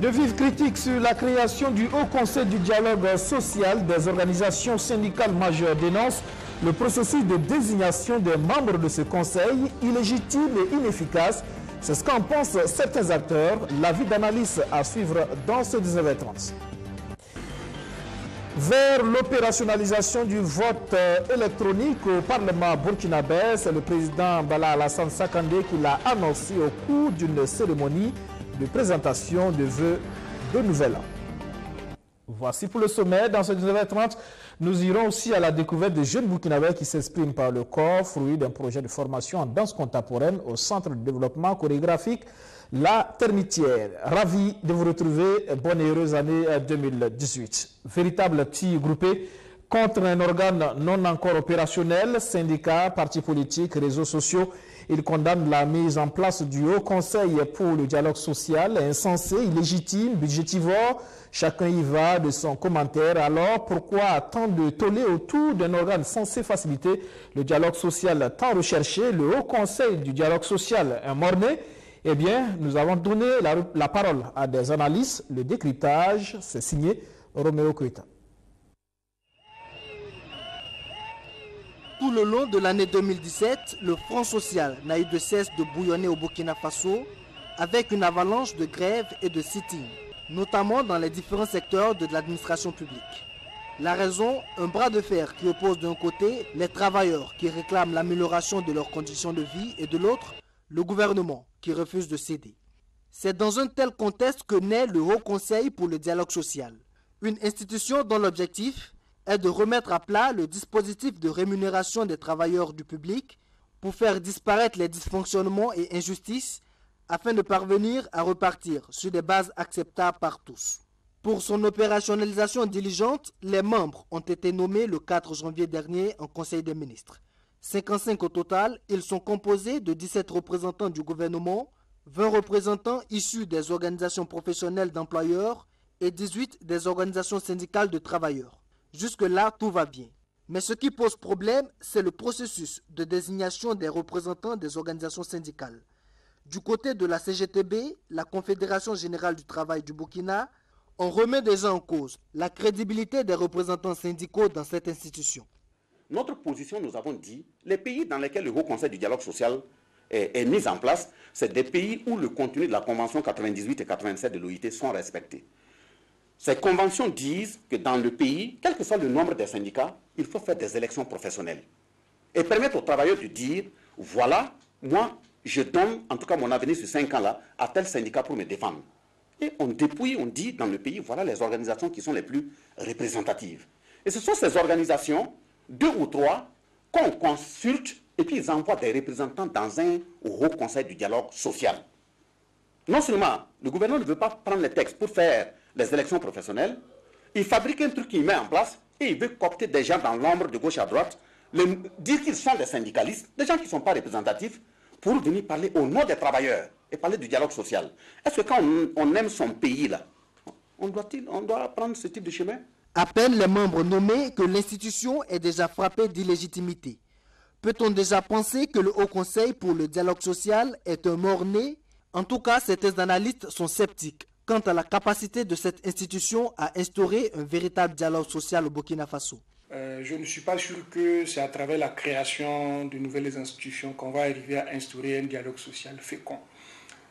De vives critiques sur la création du Haut Conseil du dialogue social des organisations syndicales majeures dénoncent le processus de désignation des membres de ce conseil illégitime et inefficace. C'est ce qu'en pensent certains acteurs. L'avis d'analyse à suivre dans ce 19h30. Vers l'opérationnalisation du vote électronique au Parlement burkinabé, c'est le président Bala Alassane Sakandé qui l'a annoncé au cours d'une cérémonie de présentation de vœux de nouvel an. Voici pour le sommet. Dans ce 19h30, nous irons aussi à la découverte des jeunes burkinabés qui s'expriment par le corps, fruit d'un projet de formation en danse contemporaine au Centre de développement chorégraphique La Termitière. Ravi de vous retrouver. Bonne et heureuse année 2018. Véritable tir groupé contre un organe non encore opérationnel, syndicats, partis politiques, réseaux sociaux. Il condamne la mise en place du Haut Conseil pour le dialogue social, insensé, illégitime, budgétivore. Chacun y va de son commentaire. Alors, pourquoi tant de tollé autour d'un organe censé faciliter le dialogue social tant recherché, le Haut Conseil du dialogue social, un mort-né? Eh bien, nous avons donné la parole à des analystes. Le décryptage, c'est signé Roméo Koïta. Tout le long de l'année 2017, le Front social n'a eu de cesse de bouillonner au Burkina Faso avec une avalanche de grèves et de sit-ins, notamment dans les différents secteurs de l'administration publique. La raison, un bras de fer qui oppose d'un côté les travailleurs qui réclament l'amélioration de leurs conditions de vie et de l'autre, le gouvernement qui refuse de céder. C'est dans un tel contexte que naît le Haut Conseil pour le dialogue social, une institution dont l'objectif est de remettre à plat le dispositif de rémunération des travailleurs du public pour faire disparaître les dysfonctionnements et injustices afin de parvenir à repartir sur des bases acceptables par tous. Pour son opérationnalisation diligente, les membres ont été nommés le 4 janvier dernier en Conseil des ministres. 55 au total, ils sont composés de 17 représentants du gouvernement, 20 représentants issus des organisations professionnelles d'employeurs et 18 des organisations syndicales de travailleurs. Jusque-là, tout va bien. Mais ce qui pose problème, c'est le processus de désignation des représentants des organisations syndicales. Du côté de la CGTB, la Confédération Générale du Travail du Burkina, on remet déjà en cause la crédibilité des représentants syndicaux dans cette institution. Notre position, nous avons dit, les pays dans lesquels le Haut Conseil du dialogue social est mis en place, c'est des pays où le contenu de la Convention 98 et 87 de l'OIT sont respectés. Ces conventions disent que dans le pays, quel que soit le nombre des syndicats, il faut faire des élections professionnelles. Et permettre aux travailleurs de dire, voilà, moi, je donne, en tout cas mon avenir sur 5 ans-là, à tel syndicat pour me défendre. Et on dépouille, on dit dans le pays, voilà les organisations qui sont les plus représentatives. Et ce sont ces organisations, 2 ou 3, qu'on consulte, et puis ils envoient des représentants dans un Haut Conseil du dialogue social. Non seulement le gouvernement ne veut pas prendre les textes pour faire les élections professionnelles, il fabrique un truc qu'il met en place et il veut coopter des gens dans l'ombre de gauche à droite, dire qu'ils sont des syndicalistes, des gens qui ne sont pas représentatifs, pour venir parler au nom des travailleurs et parler du dialogue social. Est-ce que quand on aime son pays, là, on doit prendre ce type de chemin? À peine les membres nommés que l'institution est déjà frappée d'illégitimité. Peut-on déjà penser que le Haut Conseil pour le dialogue social est un mort-né? En tout cas, certains analystes sont sceptiques quant à la capacité de cette institution à instaurer un véritable dialogue social au Burkina Faso. Je ne suis pas sûr que c'est à travers la création de nouvelles institutions qu'on va arriver à instaurer un dialogue social fécond.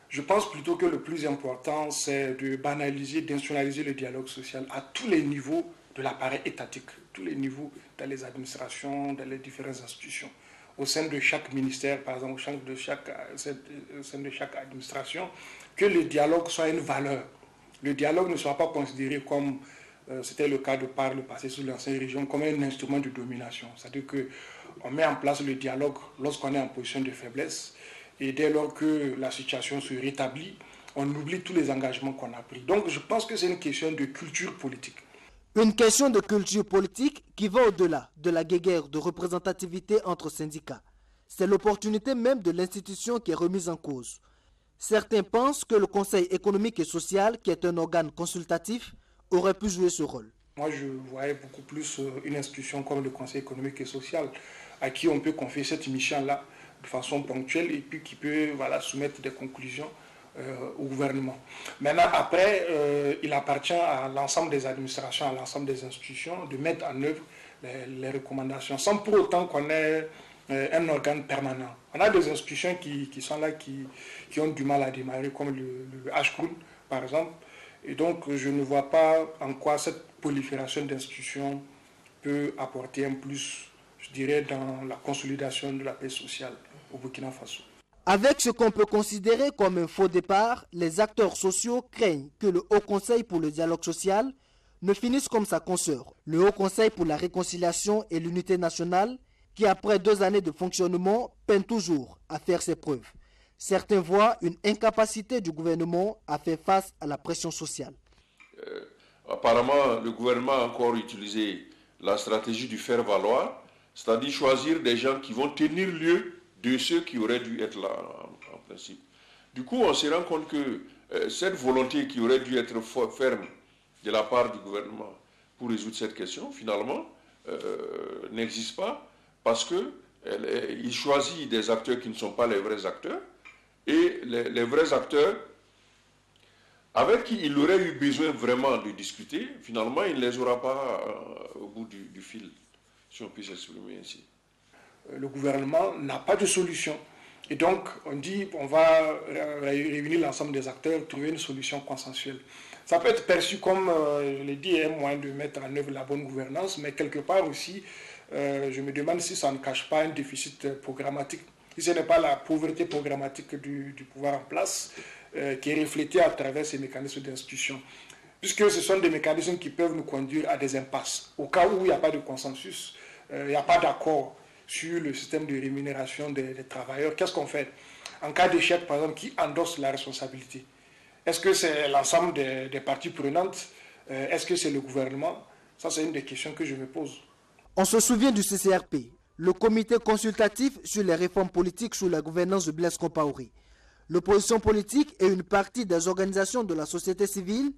Je pense plutôt que le plus important, c'est de banaliser, d'institutionnaliser le dialogue social à tous les niveaux de l'appareil étatique, tous les niveaux dans les administrations, dans les différentes institutions. Au sein de chaque ministère, par exemple, au sein de chaque administration, que le dialogue soit une valeur. Le dialogue ne soit pas considéré comme, c'était le cas par le passé sous l'ancienne régime, comme un instrument de domination. C'est-à-dire qu'on met en place le dialogue lorsqu'on est en position de faiblesse, et dès lors que la situation se rétablit, on oublie tous les engagements qu'on a pris. Donc je pense que c'est une question de culture politique. Une question de culture politique qui va au-delà de la guéguerre de représentativité entre syndicats. C'est l'opportunité même de l'institution qui est remise en cause. Certains pensent que le Conseil économique et social, qui est un organe consultatif, aurait pu jouer ce rôle. Moi, je voyais beaucoup plus une institution comme le Conseil économique et social, à qui on peut confier cette mission-là de façon ponctuelle et puis qui peut soumettre des conclusions au gouvernement. Maintenant, après, il appartient à l'ensemble des administrations, à l'ensemble des institutions de mettre en œuvre les recommandations, sans pour autant qu'on ait un organe permanent. On a des institutions qui sont là, qui ont du mal à démarrer, comme le HCRUN, par exemple. Et donc, je ne vois pas en quoi cette prolifération d'institutions peut apporter un plus, je dirais, dans la consolidation de la paix sociale au Burkina Faso. Avec ce qu'on peut considérer comme un faux départ, les acteurs sociaux craignent que le Haut Conseil pour le dialogue social ne finisse comme sa consoeur, le Haut Conseil pour la réconciliation et l'unité nationale, qui après 2 années de fonctionnement peine toujours à faire ses preuves. Certains voient une incapacité du gouvernement à faire face à la pression sociale. Apparemment, le gouvernement a encore utilisé la stratégie du faire-valoir, c'est-à-dire choisir des gens qui vont tenir lieu de ceux qui auraient dû être là en principe. Du coup, on se rend compte que cette volonté qui aurait dû être ferme de la part du gouvernement pour résoudre cette question, finalement, n'existe pas parce qu'il choisit des acteurs qui ne sont pas les vrais acteurs et les vrais acteurs avec qui il aurait eu besoin vraiment de discuter, finalement, il ne les aura pas au bout du fil, si on peut s'exprimer ainsi. Le gouvernement n'a pas de solution. Et donc, on dit on va réunir l'ensemble des acteurs, trouver une solution consensuelle. Ça peut être perçu comme, je l'ai dit, un moyen de mettre en œuvre la bonne gouvernance, mais quelque part aussi, je me demande si ça ne cache pas un déficit programmatique. Si ce n'est pas la pauvreté programmatique du pouvoir en place qui est reflétée à travers ces mécanismes d'institution. Puisque ce sont des mécanismes qui peuvent nous conduire à des impasses. Au cas où il n'y a pas de consensus, il n'y a pas d'accord sur le système de rémunération des travailleurs, qu'est-ce qu'on fait? En cas d'échec, par exemple, qui endosse la responsabilité? Est-ce que c'est l'ensemble des parties prenantes? Est-ce que c'est le gouvernement? Ça, c'est une des questions que je me pose. On se souvient du CCRP, le comité consultatif sur les réformes politiques sous la gouvernance de Blaise Compaoré. L'opposition politique et une partie des organisations de la société civile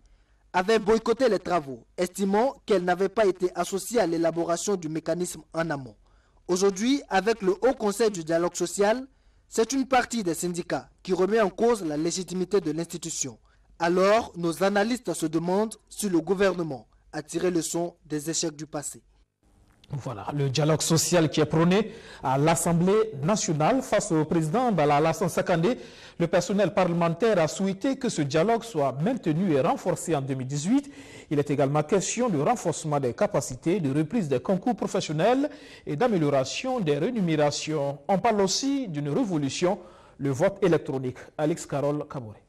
avaient boycotté les travaux, estimant qu'elles n'avaient pas été associées à l'élaboration du mécanisme en amont. Aujourd'hui, avec le Haut Conseil du dialogue social, c'est une partie des syndicats qui remet en cause la légitimité de l'institution. Alors, nos analystes se demandent si le gouvernement a tiré leçon des échecs du passé. Voilà, le dialogue social qui est prôné à l'Assemblée nationale face au président Bala Alassane Sakandé. Le personnel parlementaire a souhaité que ce dialogue soit maintenu et renforcé en 2018. Il est également question du renforcement des capacités, de reprise des concours professionnels et d'amélioration des rémunérations. On parle aussi d'une révolution, le vote électronique. Alex Carole Kaboré.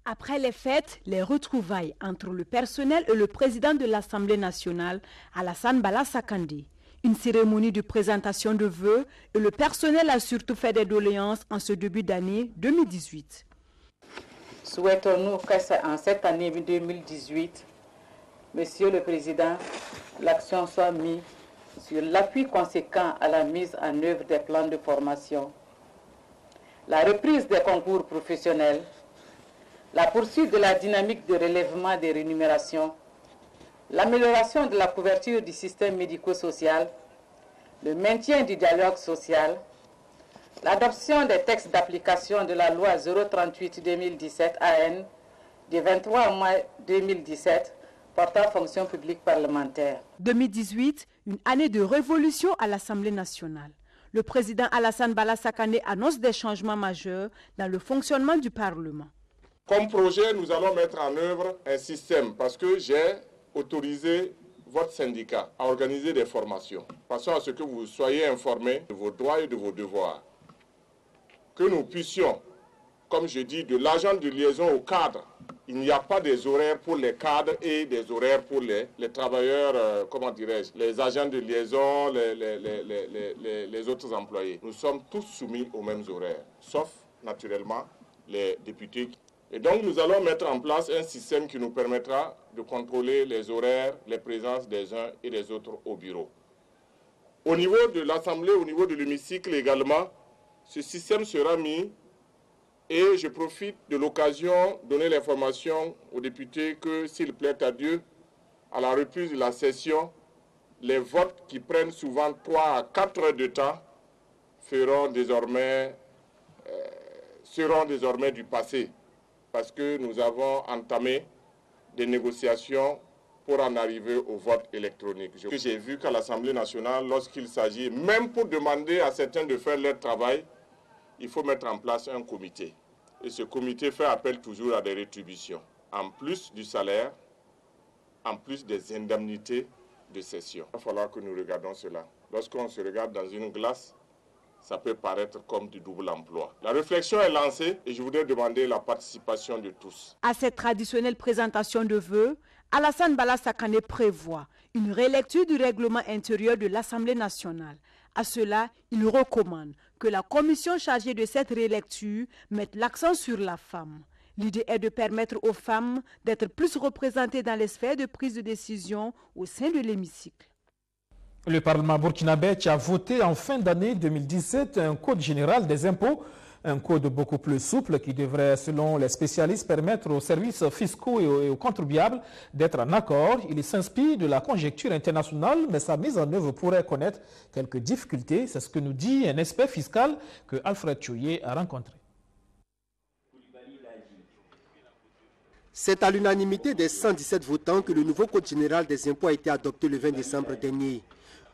Après les fêtes, les retrouvailles entre le personnel et le président de l'Assemblée nationale, Alassane Bala Sakandé. Une cérémonie de présentation de vœux et le personnel a surtout fait des doléances en ce début d'année 2018. Souhaitons-nous qu'en cette année 2018, Monsieur le Président, l'action soit mise sur l'appui conséquent à la mise en œuvre des plans de formation, la reprise des concours professionnels, la poursuite de la dynamique de relèvement des rémunérations, l'amélioration de la couverture du système médico-social, le maintien du dialogue social, l'adoption des textes d'application de la loi 038-2017 AN du 23 mai 2017 portant fonction publique parlementaire. 2018, une année de révolution à l'Assemblée nationale. Le président Alassane Bala Sakandé annonce des changements majeurs dans le fonctionnement du Parlement. Comme projet, nous allons mettre en œuvre un système parce que j'ai autorisé votre syndicat à organiser des formations, façon à ce que vous soyez informés de vos droits et de vos devoirs. Que nous puissions, comme je dis, de l'agent de liaison au cadre. Il n'y a pas des horaires pour les cadres et des horaires pour les travailleurs, comment dirais-je, les agents de liaison, les autres employés. Nous sommes tous soumis aux mêmes horaires, sauf naturellement les députés. Et donc nous allons mettre en place un système qui nous permettra de contrôler les horaires, les présences des uns et des autres au bureau. Au niveau de l'Assemblée, au niveau de l'hémicycle également, ce système sera mis et je profite de l'occasion de donner l'information aux députés que s'il plaît à Dieu, à la reprise de la session, les votes qui prennent souvent 3 à 4 heures de temps feront désormais seront désormais du passé parce que nous avons entamé des négociations pour en arriver au vote électronique. J'ai vu qu'à l'Assemblée nationale, lorsqu'il s'agit, même pour demander à certains de faire leur travail, il faut mettre en place un comité. Et ce comité fait appel toujours à des rétributions, en plus du salaire, en plus des indemnités de session. Il va falloir que nous regardions cela. Lorsqu'on se regarde dans une glace, ça peut paraître comme du double emploi. La réflexion est lancée et je voudrais demander la participation de tous. À cette traditionnelle présentation de vœux, Alassane Bala Sakandé prévoit une relecture du règlement intérieur de l'Assemblée nationale. À cela, il recommande que la commission chargée de cette relecture mette l'accent sur la femme. L'idée est de permettre aux femmes d'être plus représentées dans les sphères de prise de décision au sein de l'hémicycle. Le Parlement burkinabé a voté en fin d'année 2017 un code général des impôts, un code beaucoup plus souple qui devrait, selon les spécialistes, permettre aux services fiscaux et aux contribuables d'être en accord. Il s'inspire de la conjoncture internationale, mais sa mise en œuvre pourrait connaître quelques difficultés. C'est ce que nous dit un expert fiscal que Alfred Chouye a rencontré. C'est à l'unanimité des 117 votants que le nouveau code général des impôts a été adopté le 20 décembre dernier.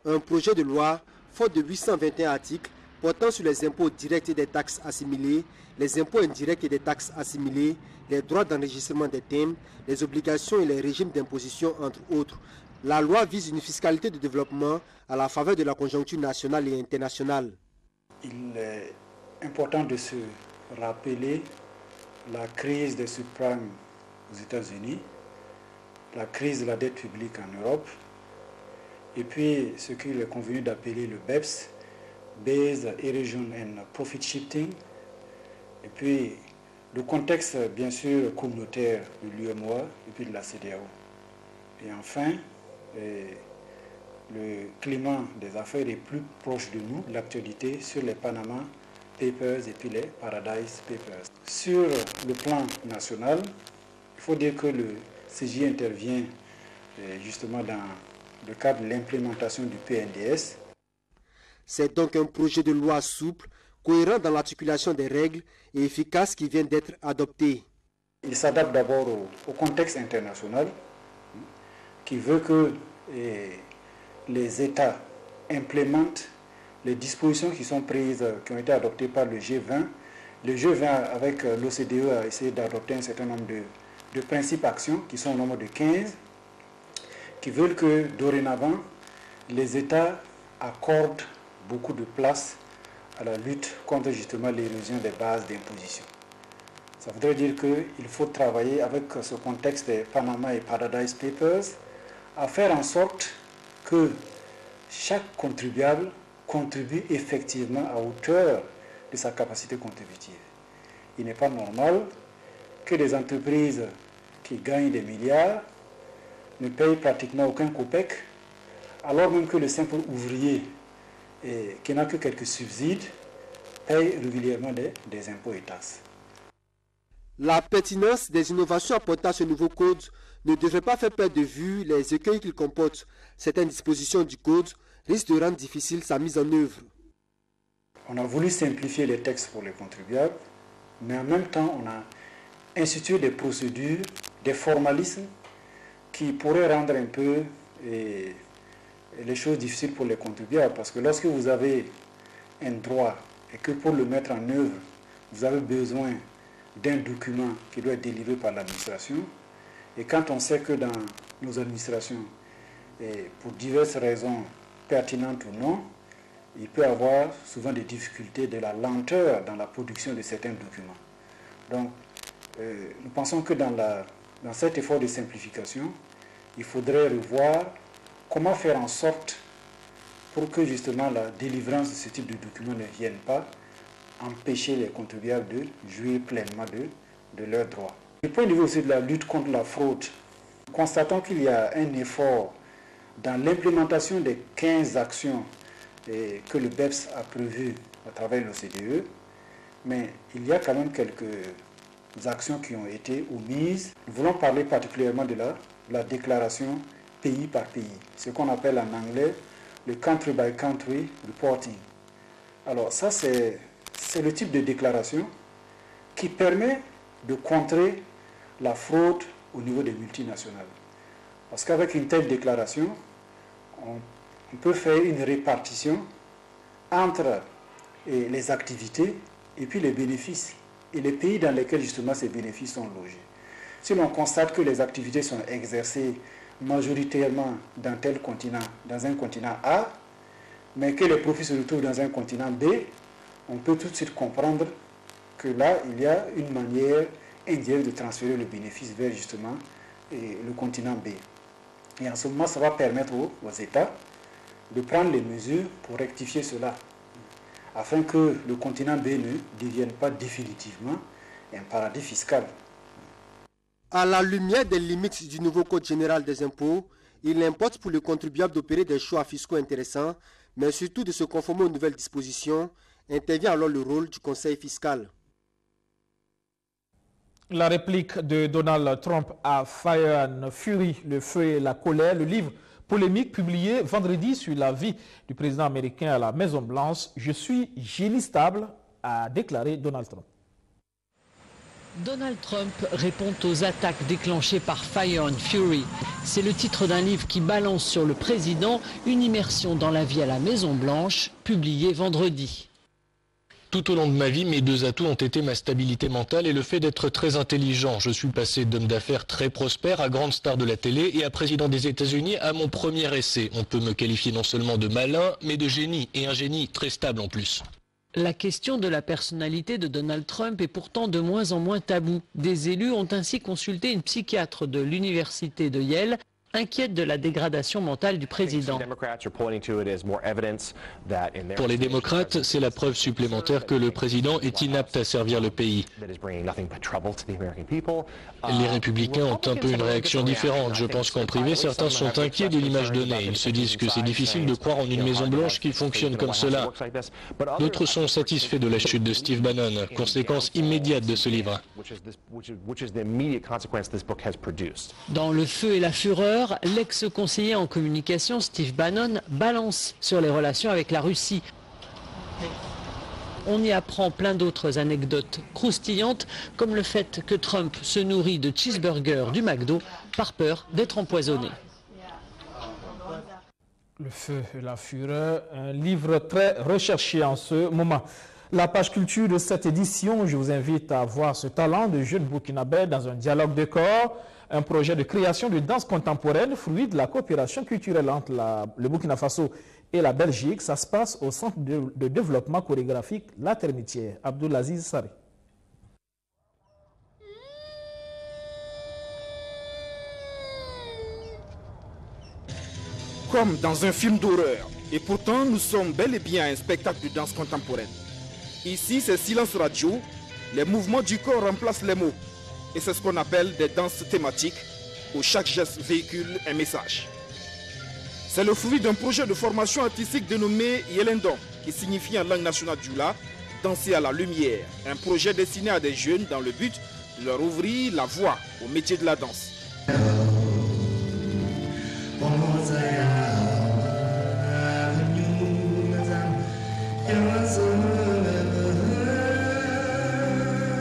Un projet de loi, faute de 821 articles, portant sur les impôts directs et des taxes assimilées, les impôts indirects et des taxes assimilées, les droits d'enregistrement des thèmes, les obligations et les régimes d'imposition, entre autres. La loi vise une fiscalité de développement à la faveur de la conjoncture nationale et internationale. Il est important de se rappeler la crise des subprimes aux États-Unis, la crise de la dette publique en Europe, et puis ce qu'il est convenu d'appeler le BEPS, Based Erosion and Profit Shifting, et puis le contexte bien sûr communautaire de l'UEMOA et puis de la CEDEAO. Et enfin, le climat des affaires est plus proche de nous, l'actualité sur les Panama Papers et puis les Paradise Papers. Sur le plan national, il faut dire que le CJ intervient justement dans le cadre de l'implémentation du PNDS. C'est donc un projet de loi souple, cohérent dans l'articulation des règles et efficace qui vient d'être adopté. Il s'adapte d'abord au contexte international qui veut que les États implémentent les dispositions qui sont prises, qui ont été adoptées par le G20. Le G20 avec l'OCDE a essayé d'adopter un certain nombre de principes actions qui sont au nombre de 15, qui veulent que dorénavant les États accordent beaucoup de place à la lutte contre justement l'érosion des bases d'imposition. Ça voudrait dire qu'il faut travailler avec ce contexte des Panama et Paradise Papers à faire en sorte que chaque contribuable contribue effectivement à hauteur de sa capacité contributive. Il n'est pas normal que des entreprises qui gagnent des milliards ne payent pratiquement aucun copec, alors même que le simple ouvrier qui n'a que quelques subsides paye régulièrement des impôts et taxes. La pertinence des innovations apportées à ce nouveau code ne devrait pas faire perdre de vue les écueils qu'il comporte. Certaines dispositions du code risquent de rendre difficile sa mise en œuvre. On a voulu simplifier les textes pour les contribuables, mais en même temps, on a institué des procédures, des formalismes qui pourraient rendre un peu les choses difficiles pour les contribuables. Parce que lorsque vous avez un droit et que pour le mettre en œuvre, vous avez besoin d'un document qui doit être délivré par l'administration, et quand on sait que dans nos administrations, pour diverses raisons pertinentes ou non, il peut y avoir souvent des difficultés, de la lenteur dans la production de certains documents. Donc, nous pensons que dans cet effort de simplification, il faudrait revoir comment faire en sorte pour que justement la délivrance de ce type de documents ne vienne pas empêcher les contribuables de jouir pleinement de leurs droits. Du point de vue aussi de la lutte contre la fraude, constatons qu'il y a un effort dans l'implémentation des 15 actions que le BEPS a prévues à travers l'OCDE, mais il y a quand même quelques actions qui ont été omises. Nous voulons parler particulièrement de la déclaration pays par pays, ce qu'on appelle en anglais le country by country reporting. Alors ça, c'est le type de déclaration qui permet de contrer la fraude au niveau des multinationales. Parce qu'avec une telle déclaration, on peut faire une répartition entre les activités et puis les bénéfices et les pays dans lesquels justement ces bénéfices sont logés. Si l'on constate que les activités sont exercées majoritairement dans tel continent, dans un continent A, mais que les profits se retrouvent dans un continent B, on peut tout de suite comprendre que là, il y a une manière indirecte de transférer le bénéfice vers justement le continent B. Et en ce moment, ça va permettre aux États de prendre les mesures pour rectifier cela, afin que le continent B ne devienne pas définitivement un paradis fiscal. À la lumière des limites du nouveau Code général des impôts, il importe pour le contribuable d'opérer des choix fiscaux intéressants, mais surtout de se conformer aux nouvelles dispositions. Intervient alors le rôle du Conseil fiscal. La réplique de Donald Trump à Fire and Fury, le feu et la colère, le livre polémique publié vendredi sur la vie du président américain à la Maison-Blanche. Je suis génie stable, a déclaré Donald Trump. Donald Trump répond aux attaques déclenchées par Fire and Fury. C'est le titre d'un livre qui balance sur le président une immersion dans la vie à la Maison-Blanche, publié vendredi. Tout au long de ma vie, mes deux atouts ont été ma stabilité mentale et le fait d'être très intelligent. Je suis passé d'homme d'affaires très prospère à grande star de la télé et à président des États-Unis à mon premier essai. On peut me qualifier non seulement de malin, mais de génie, et un génie très stable en plus. La question de la personnalité de Donald Trump est pourtant de moins en moins taboue. Des élus ont ainsi consulté une psychiatre de l'université de Yale, inquiète de la dégradation mentale du président. Pour les démocrates, c'est la preuve supplémentaire que le président est inapte à servir le pays. Les républicains ont un peu une réaction différente. Je pense qu'en privé, certains sont inquiets de l'image donnée. Ils se disent que c'est difficile de croire en une Maison-Blanche qui fonctionne comme cela. D'autres sont satisfaits de la chute de Steve Bannon, conséquence immédiate de ce livre. Dans le feu et la fureur, l'ex-conseiller en communication Steve Bannon balance sur les relations avec la Russie. On y apprend plein d'autres anecdotes croustillantes, comme le fait que Trump se nourrit de cheeseburgers du McDo par peur d'être empoisonné. Le feu et la fureur, un livre très recherché en ce moment. La page culture de cette édition, je vous invite à voir ce talent de jeune burkinabé dans un dialogue de corps, un projet de création de danse contemporaine, fruit de la coopération culturelle entre le Burkina Faso et la Belgique. Ça se passe au centre de développement chorégraphique La Termitière. Abdoulaziz Sarri. Comme dans un film d'horreur, et pourtant nous sommes bel et bien un spectacle de danse contemporaine. Ici, c'est silence radio, les mouvements du corps remplacent les mots. Et c'est ce qu'on appelle des danses thématiques, où chaque geste véhicule un message. C'est le fruit d'un projet de formation artistique dénommé Yelendon, qui signifie en langue nationale djoula, danser à la lumière. Un projet destiné à des jeunes dans le but de leur ouvrir la voie au métier de la danse.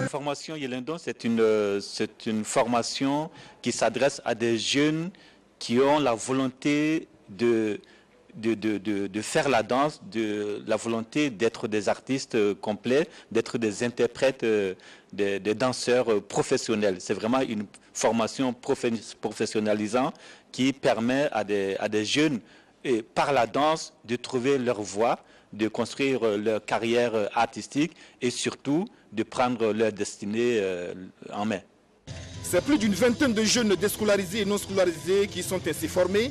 La formation Yelendon, c'est une formation qui s'adresse à des jeunes qui ont la volonté de faire la danse, la volonté d'être des artistes complets, d'être des interprètes, des danseurs professionnels. C'est vraiment une formation professionnalisante qui permet à des jeunes, par la danse, de trouver leur voie, de construire leur carrière artistique et surtout de prendre leur destinée en main. C'est plus d'une vingtaine de jeunes déscolarisés et non scolarisés qui sont ainsi formés.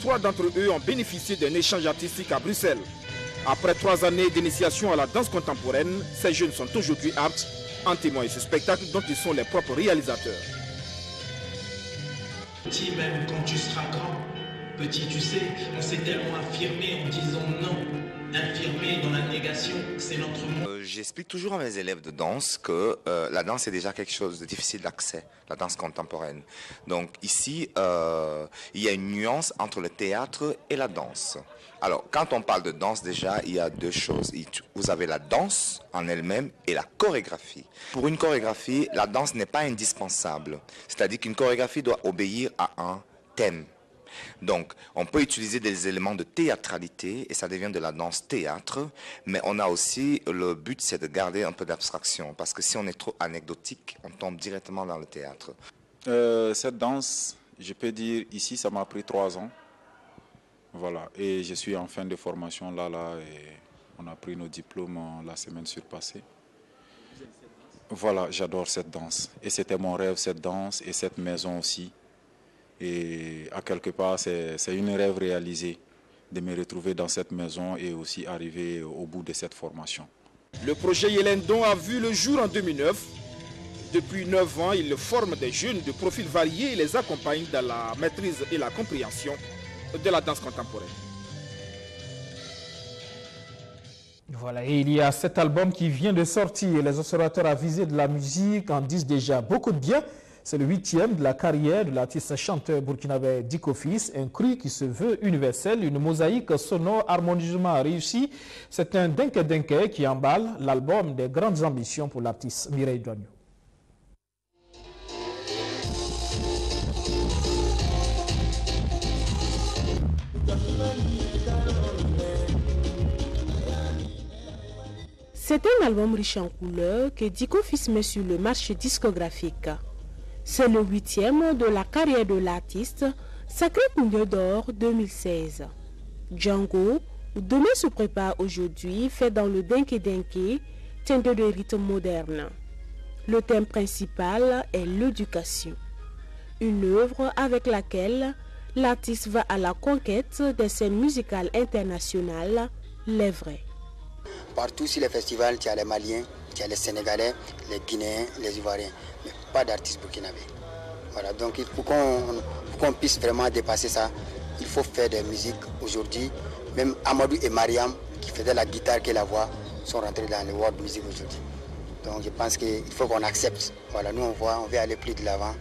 3 d'entre eux ont bénéficié d'un échange artistique à Bruxelles. Après 3 années d'initiation à la danse contemporaine, ces jeunes sont aujourd'hui aptes. En témoigne ce spectacle dont ils sont les propres réalisateurs. Petit, même quand tu seras grand, petit, tu sais, on s'est tellement affirmé en disant non. Infirmer dans la négation, c'est notre mot. J'explique toujours à mes élèves de danse que la danse est déjà quelque chose de difficile d'accès, la danse contemporaine. Donc ici, il y a une nuance entre le théâtre et la danse. Alors, quand on parle de danse, déjà, il y a deux choses. Vous avez la danse en elle-même et la chorégraphie. Pour une chorégraphie, la danse n'est pas indispensable. C'est-à-dire qu'une chorégraphie doit obéir à un thème. Donc, on peut utiliser des éléments de théâtralité et ça devient de la danse-théâtre, mais on a aussi, le but c'est de garder un peu d'abstraction, parce que si on est trop anecdotique, on tombe directement dans le théâtre. Cette danse, je peux dire, ici, ça m'a pris 3 ans. Voilà, et je suis en fin de formation là, et on a pris nos diplômes la semaine surpassée. Voilà, j'adore cette danse. Et c'était mon rêve, cette danse, et cette maison aussi. Et à quelque part, c'est une rêve réalisée de me retrouver dans cette maison et aussi arriver au bout de cette formation. Le projet Yelendon a vu le jour en 2009. Depuis 9 ans, il forme des jeunes de profils variés et les accompagne dans la maîtrise et la compréhension de la danse contemporaine. Voilà, et il y a cet album qui vient de sortir. Les observateurs avisés de la musique en disent déjà beaucoup de bien. C'est le 8e de la carrière de l'artiste chanteur burkinabé Dicko Fils, un cru qui se veut universel, une mosaïque sonore harmonieusement réussie. C'est un denke qui emballe l'album des grandes ambitions pour l'artiste Mireille Douagno. C'est un album riche en couleurs que Dicko Fils met sur le marché discographique. C'est le 8e de la carrière de l'artiste, sacré Cougno d'or 2016. Django, demain se prépare aujourd'hui, fait dans le denke teinté de rythme moderne. Le thème principal est l'éducation. Une œuvre avec laquelle l'artiste va à la conquête des scènes musicales internationales, les vrais. Partout sur les festivals, il y a les Maliens, il y a les Sénégalais, les Guinéens, les Ivoiriens, mais pas d'artistes burkinabés. Voilà, donc pour qu'on puisse vraiment dépasser ça, il faut faire des musiques aujourd'hui. Même Amadou et Mariam, qui faisaient la guitare et la voix, sont rentrés dans le world music aujourd'hui. Donc je pense qu'il faut qu'on accepte. Voilà, nous on veut aller plus de l'avant,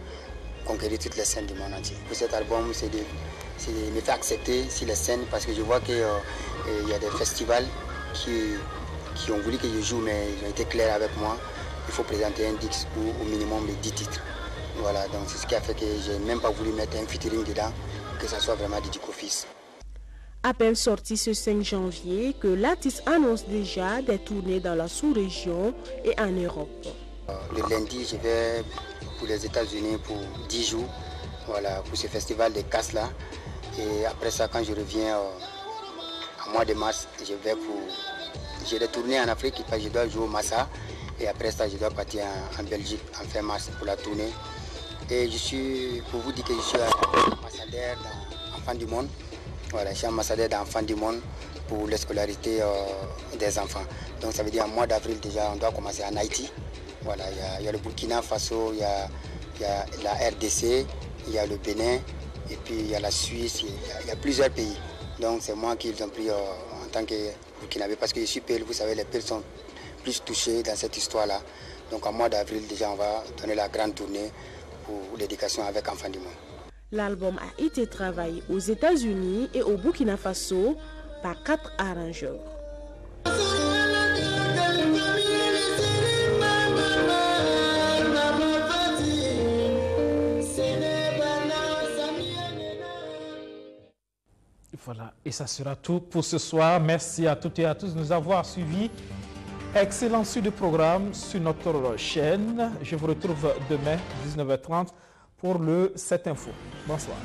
conquérir toutes les scènes du monde entier. Pour cet album, c'est de me faire accepter sur les scènes, parce que je vois qu'il y a des festivals qui ont voulu que je joue, mais ils ont été clairs avec moi. Il faut présenter un disque ou au minimum les 10 titres. Voilà, donc c'est ce qui a fait que je n'ai même pas voulu mettre un featuring dedans, que ça soit vraiment du Dicko Fils. À peine sorti ce 5 janvier, que l'artiste annonce déjà des tournées dans la sous-région et en Europe. Le lundi, je vais pour les États-Unis pour 10 jours, voilà, pour ce festival de casse là. Et après ça, quand je reviens en mois de mars, j'ai des tournées en Afrique, parce que je dois jouer au Massa. Et après ça, je dois partir en Belgique en fin mars pour la tournée. Et je suis, pour vous dire que je suis ambassadeur d'Enfants du Monde. Voilà, je suis ambassadeur d'Enfants du Monde pour la scolarité des enfants. Donc ça veut dire en mois d'avril déjà, on doit commencer en Haïti. Voilà, il y a le Burkina Faso, il y a la RDC, il y a le Bénin, et puis il y a la Suisse, il y a plusieurs pays. Donc c'est moi qui les ont pris en tant que Burkinabé, parce que je suis Pelle, vous savez, les Pelles sont plus touchés dans cette histoire-là. Donc en mois d'avril, déjà, on va donner la grande tournée pour l'éducation avec Enfants du Monde. L'album a été travaillé aux États-Unis et au Burkina Faso par 4 arrangeurs. Voilà, et ça sera tout pour ce soir. Merci à toutes et à tous de nous avoir suivis. Excellent suite de programme sur notre chaîne. Je vous retrouve demain, 19h30, pour le 7 Info. Bonsoir.